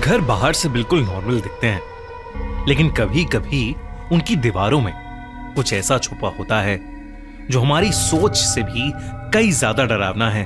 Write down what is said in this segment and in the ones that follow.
घर बाहर से बिल्कुल नॉर्मल दिखते हैं, लेकिन कभी कभी उनकी दीवारों में कुछ ऐसा छुपा होता है जो हमारी सोच से भी कई ज्यादा डरावना है।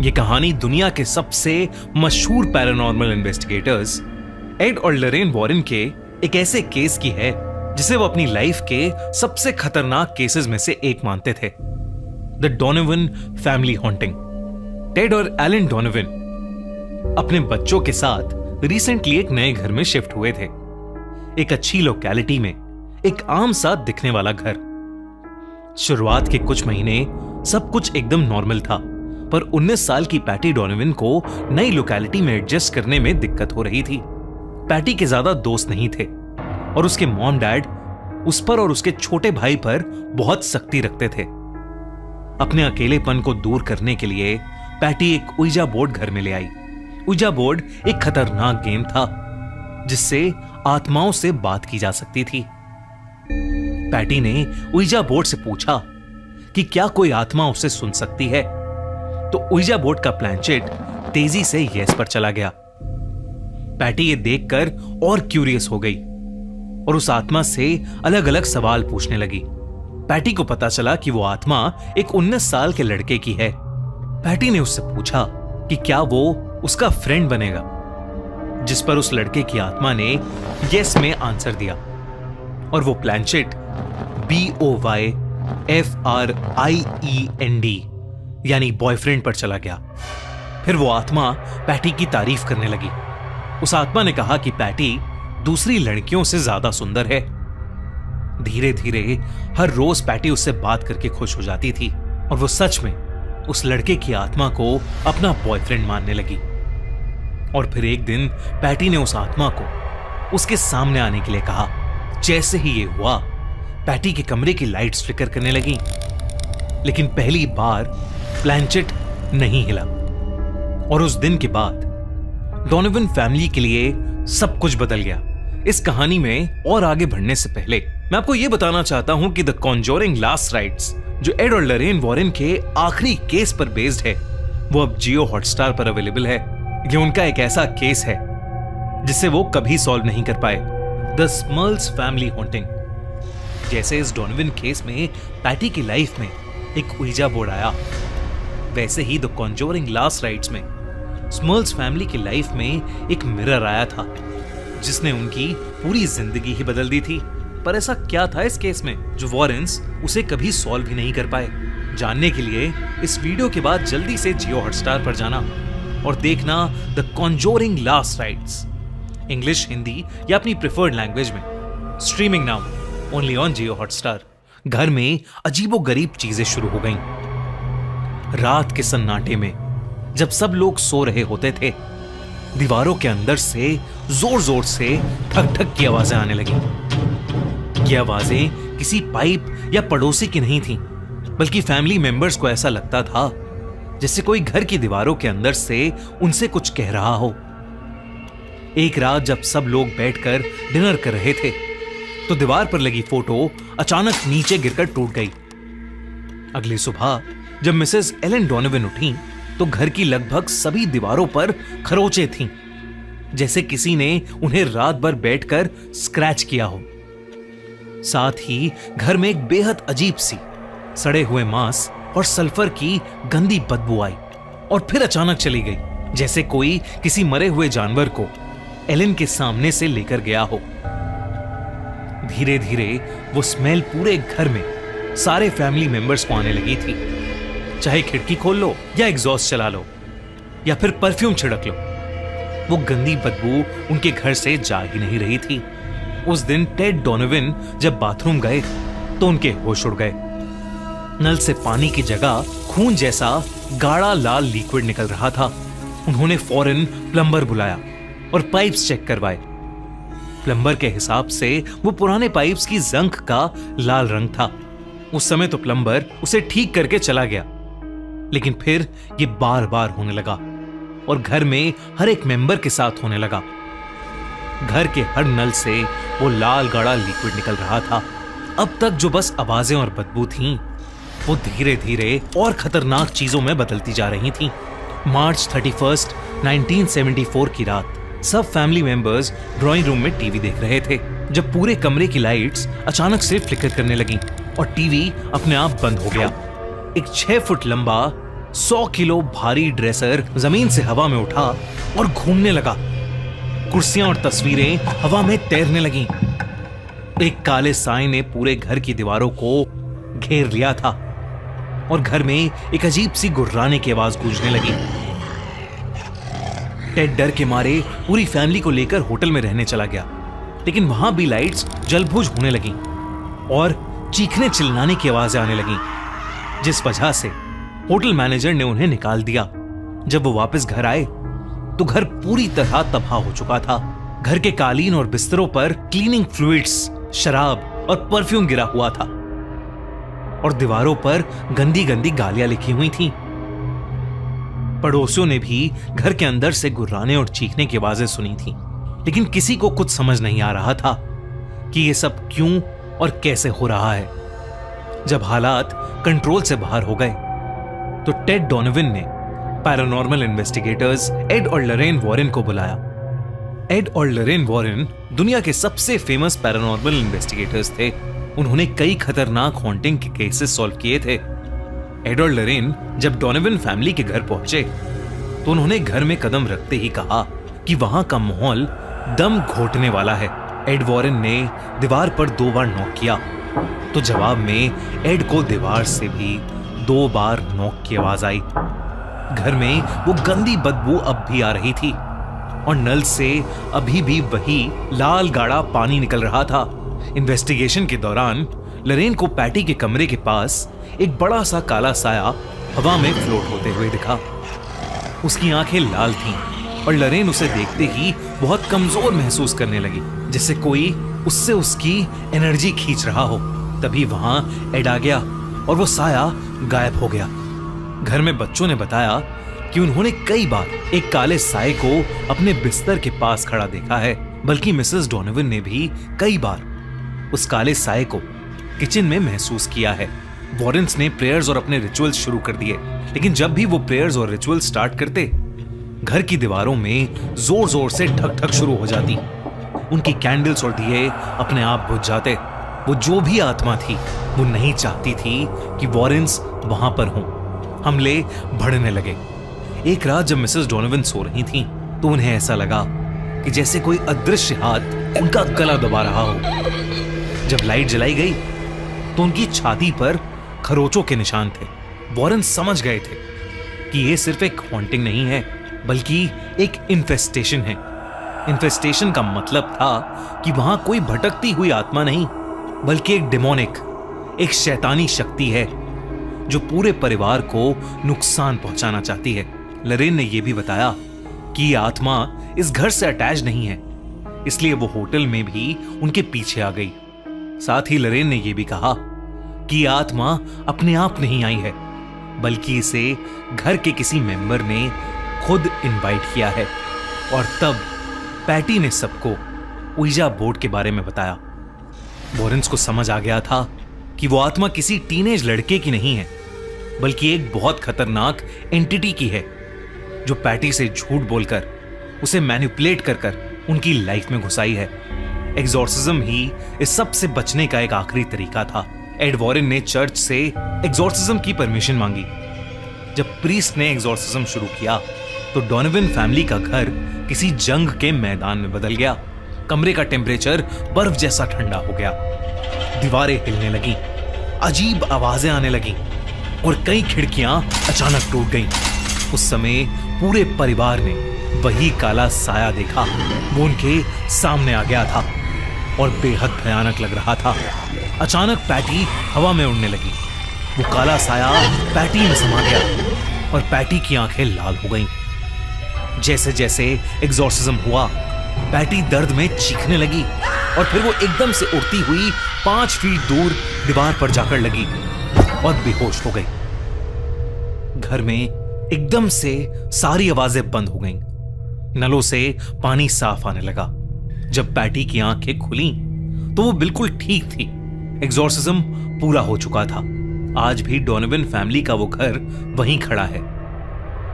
यह कहानी दुनिया के सबसे मशहूर पैरानॉर्मल इन्वेस्टिगेटर्स एड और लॉरेन वॉरेन के एक ऐसे केस की है जिसे वो अपनी लाइफ के सबसे खतरनाक केसेस में से एक मानते थे, the Donovan family haunting. Ted और एलन डोनोवन अपने बच्चों के साथ रिसेंटली एक नए घर में शिफ्ट हुए थे। एक अच्छी लोकेलिटी में एक आम सा दिखने वाला घर। शुरुआत के कुछ महीने सब कुछ एकदम नॉर्मल था, पर 19 साल की पैटी डोनोवन को नई लोकेलिटी में एडजस्ट करने में दिक्कत हो रही थी। पैटी के ज्यादा दोस्त नहीं थे और उसके मॉम डैड उस पर और उसके छोटे भाई पर बहुत सख्ती रखते थे। अपने अकेलेपन को दूर करने के लिए पैटी एक उइजा बोर्ड घर में ले आई। उइजा बोर्ड एक खतरनाक गेम था जिससे आत्माओं से बात की जा सकती थी। पैटी ने उइजा बोर्ड से पूछा कि क्या कोई आत्मा उसे सुन सकती है, तो उइजा बोर्ड का प्लैंचेट तेजी से यस पर चला गया। पैटी ये देखकर और क्यूरियस हो गई और उस आत्मा से अलग अलग सवाल पूछने लगी। पैटी को पता चला कि वो आत्मा एक 19 साल के लड़के की है। पैटी ने उससे पूछा कि क्या वो उसका फ्रेंड बनेगा, जिस पर उस लड़के की आत्मा ने यस में आंसर दिया और वो प्लैंचेट BOYFRIEND यानी बॉयफ्रेंड पर चला गया। फिर वो आत्मा पैटी की तारीफ करने लगी। उस आत्मा ने कहा कि पैटी दूसरी लड़कियों से ज्यादा सुंदर है। धीरे धीरे हर रोज पैटी उससे बात करके खुश हो जाती थी और वो सच में उस लड़के की आत्मा को अपना बॉयफ्रेंड मानने लगी। और फिर एक दिन पैटी ने उस आत्मा को उसके सामने आने के लिए कहा। जैसे ही ये हुआ, पैटी के कमरे की लाइट्स फ्लिकर करने लगी, लेकिन पहली बार प्लैंचेट नहीं हिला। और उस दिन के बाद डोनोवन फैमिली के लिए सब कुछ बदल गया। इस कहानी में और आगे बढ़ने से पहले मैं आपको यह बताना चाहता हूं कि द कॉन्जोरिंग लास्ट राइट्स, जो एड और लॉरेन वॉरेन के आखिरी केस पर बेस्ड है, वो अब जियो हॉटस्टार पर अवेलेबल है। ये उनका एक ऐसा केस है जिसे वो कभी सॉल्व नहीं कर पाए, द स्मर्ल्स फैमिली हॉन्टिंग। जैसे इस डोनोवन केस में पैटी की लाइफ में एक उइजा बोर्ड आया, वैसे ही द कॉन्जोरिंग लास्ट राइट्स में स्मर्ल्स फैमिली की लाइफ में एक मिरर आया था जिसने उनकी पूरी जिंदगी ही बदल दी थी। पर ऐसा क्या था इस केस में जो वॉरेन्स उसे कभी सॉल्व भी नहीं कर पाए? जानने के लिए इस वीडियो के बाद जल्दी से जियो हॉटस्टार पर जाना और देखना the Conjuring last rites, English, Hindi या अपनी प्रेफर्ड लैंग्वेज में। Streaming now only on Jio Hotstar. घर में अजीबोगरीब चीजें शुरू हो गईं। रात के सन्नाटे में जब सब लोग सो रहे होते थे, दीवारों के अंदर से जोर जोर से ठक ठक की आवाजें आने लगी। ये आवाजें किसी पाइप या पड़ोसी की नहीं थी, बल्कि फैमिली मेंबर्स को ऐसा लगता था जैसे कोई घर की दीवारों के अंदर से उनसे कुछ कह रहा हो। एक रात जब सब लोग बैठकर डिनर कर रहे थे, तो दीवार पर लगी फोटो अचानक नीचे गिरकर टूट गई। अगली सुबह जब मिसेस एलन डोनोवन उठी, तो घर की लगभग सभी दीवारों पर खरोंचें थीं, जैसे किसी ने उन्हें रात भर बैठकर स्क्रैच किया हो। साथ ही घर में एक बेहद अजीब सी सड़े हुए मांस और सल्फर की गंदी बदबू आई और फिर अचानक चली गई, जैसे कोई किसी मरे हुए जानवर को एलन के सामने से लेकर गया हो। धीरे धीरे वो स्मेल पूरे घर में सारे फैमिली मेंबर्स को आने लगी थी। चाहे खिड़की खोल लो या एग्जॉस्ट चला लो या फिर परफ्यूम छिड़क लो, वो गंदी बदबू उनके घर से जा ही नहीं रही थी। उस दिन टेड डोनोवन जब बाथरूम गए तो उनके होश उड़ गए। नल से पानी की जगह खून जैसा गाढ़ा लाल लिक्विड निकल रहा था। उन्होंने फौरन प्लम्बर बुलाया और पाइप्स चेक करवाए। प्लम्बर के हिसाब से वो पुराने पाइप्स की जंग का लाल रंग था। उस समय तो प्लम्बर उसे ठीक करके चला गया, लेकिन फिर ये बार बार होने लगा और घर में हर एक मेंबर के साथ होने लगा। घर के हर नल से वो लाल गाढ़ा लिक्विड निकल रहा था। अब तक जो बस आवाजें और बदबू थीं, वो धीरे धीरे और खतरनाक चीजों में बदलती जा रही थीं। मार्च 31, 1974 की रात सब फैमिली मेंबर्स ड्राइंग रूम में टीवी देख रहे थे जब पूरे कमरे की लाइट्स अचानक से फ्लिकर करने लगी और टीवी अपने आप बंद हो गया। एक 6 फुट लंबा 100 किलो भारी ड्रेसर जमीन से हवा में उठा और घूमने लगा। कुर्सियां और तस्वीरें हवा में तैरने लगीं। एक काले साए ने पूरे घर की दीवारों को घेर लिया था और घर में एक अजीब सी गुर्राने की आवाज गूंजने लगी। टेड डर के मारे पूरी फैमिली को लेकर होटल में रहने चला गया, लेकिन वहां भी लाइट्स जलबुझ होने लगी और चीखने चिल्लाने की आवाजें आने लगी, जिस वजह से होटल मैनेजर ने उन्हें निकाल दिया। जब वो वापस घर आए तो घर पूरी तरह तबाह हो चुका था। घर के कालीन और बिस्तरों पर क्लीनिंग फ्लूइड्स, शराब और परफ्यूम गिरा हुआ था और दीवारों पर गंदी गंदी गालियां लिखी हुई थीं। पड़ोसियों ने भी घर के अंदर से गुर्राने और चीखने की आवाजें सुनी थीं, लेकिन किसी को कुछ समझ नहीं आ रहा था कि ये सब क्यों और कैसे हो रहा है। जब हालात कंट्रोल से बाहर हो गए तो टेड डोनोवन ने पैरानॉर्मल इन्वेस्टिगेटर्स एड और लॉरेन वॉरेन को बुलाया। एड और लॉरेन वॉरेन दुनिया के सबसे फेमस पैरानॉर्मल इन्वेस्टिगेटर्स थे। उन्होंने कई खतरनाक हॉन्टिंग के केसेस सॉल्व किए थे। एड और लॉरेन जब डोनोवन फैमिली के घर पहुंचे तो उन्होंने घर में कदम रखते ही कहा कि वहां का माहौल दम घोटने वाला है। एड वॉरेन ने दीवार पर 2 बार नॉक किया तो जवाब में एड को दीवार से भी 2 बार नॉक की आवाज आई। घर में वो गंदी बदबू अब भी आ रही थी और नल से अभी भी वही लाल गाढ़ा पानी निकल रहा था। इन्वेस्टिगेशन के दौरान लॉरेन को पैटी के कमरे के पास एक बड़ा सा काला साया हवा में फ्लोट होते हुए दिखा। उसकी आंखें लाल थीं और लॉरेन उसे देखते ही बहुत कमजोर महसूस करने लगी, जैसे कोई उससे उसकी एनर्जी खींच रहा हो। तभी वहां एड आ गया और वो साया गायब हो गया। घर में बच्चों ने बताया कि उन्होंने कई बार एक काले साए को अपने बिस्तर के पास खड़ा देखा है, बल्कि मिसेस डोनोवन ने भी कई बार उस काले साए को किचन में महसूस किया है। वॉरेन्स ने प्रेयर्स और अपने रिचुअल्स शुरू कर दिए, लेकिन जब भी वो प्रेयर्स और रिचुअल्स स्टार्ट करते, घर की दीवारों में जोर जोर से ठक ठक शुरू हो जाती। उनकी कैंडल्स और दिए अपने आप बुझ जाते। वो जो भी आत्मा थी वो नहीं चाहती थी कि वॉरेन्स वहां पर हों। हमले बढ़ने लगे। एक रात जब मिसेस डोनोवन सो रही थीं, तो उन्हें ऐसा लगा कि जैसे कोई अदृश्य हाथ उनका गला दबा रहा हो। जब लाइट जलाई गई तो उनकी छाती पर खरोचों के निशान थे। वॉरेन समझ गए थे कि यह सिर्फ एक हॉन्टिंग नहीं है, बल्कि एक इन्फेस्टेशन है। इन्फेस्टेशन का मतलब था कि वहां कोई भटकती हुई आत्मा नहीं, बल्कि एक डेमोनिक, एक शैतानी शक्ति है जो पूरे परिवार को नुकसान पहुंचाना चाहती है। लॉरेन ने यह भी बताया कि यह आत्मा इस घर से अटैच नहीं है, इसलिए वो होटल में भी उनके पीछे आ गई। साथ ही लॉरेन ने यह भी कहा कि यह आत्मा अपने आप नहीं आई है, बल्कि इसे घर के किसी मेंबर ने खुद इनवाइट किया है। और तब पैटी ने सबको ouija बोर्ड के बारे में बताया। वॉरेन्स को समझ आ गया था कि वो आत्मा किसी टीनेज लड़के की नहीं है, बल्कि एक बहुत खतरनाक एंटिटी की है, जो पैटी से झूठ बोलकर उसे मैनिपुलेट कर उनकी लाइफ में घुसाई है। एग्जॉर्सिज्म ही इस सब से बचने का एक आखिरी तरीका था। एड वॉरेन ने चर्च से एग्जॉर्सिज्म की परमिशन मांगी। जब प्रीस्ट ने एग्जॉर्सिज्म शुरू किया तो डोनोवन फैमिली का घर किसी जंग के मैदान में बदल गया। कमरे का टेम्परेचर बर्फ जैसा ठंडा हो गया, दीवारें हिलने लगी, अजीब आवाजें आने लगी और कई खिड़कियां अचानक टूट गईं। उस समय पूरे परिवार ने वही काला साया देखा। वो उनके सामने आ गया था और बेहद भयानक लग रहा था। अचानक पैटी हवा में उड़ने लगी। वो काला साया पैटी में समा गया और पैटी की आंखें लाल हो गईं। जैसे जैसे एग्जॉर्सिज्म हुआ, पैटी दर्द में चीखने लगी और फिर वो एकदम से उड़ती हुई 5 फीट दूर दीवार पर जाकर लगी और बेहोश हो गई। घर में एकदम से सारी आवाजें बंद हो गईं। नलों से पानी साफ आने लगा। जब पैटी की आंखें खुली तो वो बिल्कुल ठीक थी। एग्जॉर्सिज्म पूरा हो चुका था। आज भी डोनोवन फैमिली का वो घर वहीं खड़ा है।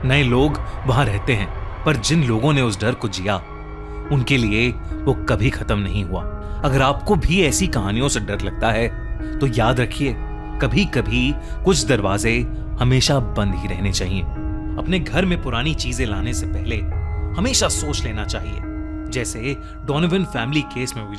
नए लोग वहां रहते हैं, पर जिन लोगों ने उस डर को जिया उनके लिए वो कभी खत्म नहीं हुआ। अगर आपको भी ऐसी कहानियों से डर लगता है तो याद रखिए, कभी कभी कुछ दरवाजे हमेशा बंद ही रहने चाहिए। अपने घर में पुरानी चीजें लाने से पहले हमेशा सोच लेना चाहिए, जैसे डोनोवन फैमिली केस में हुई।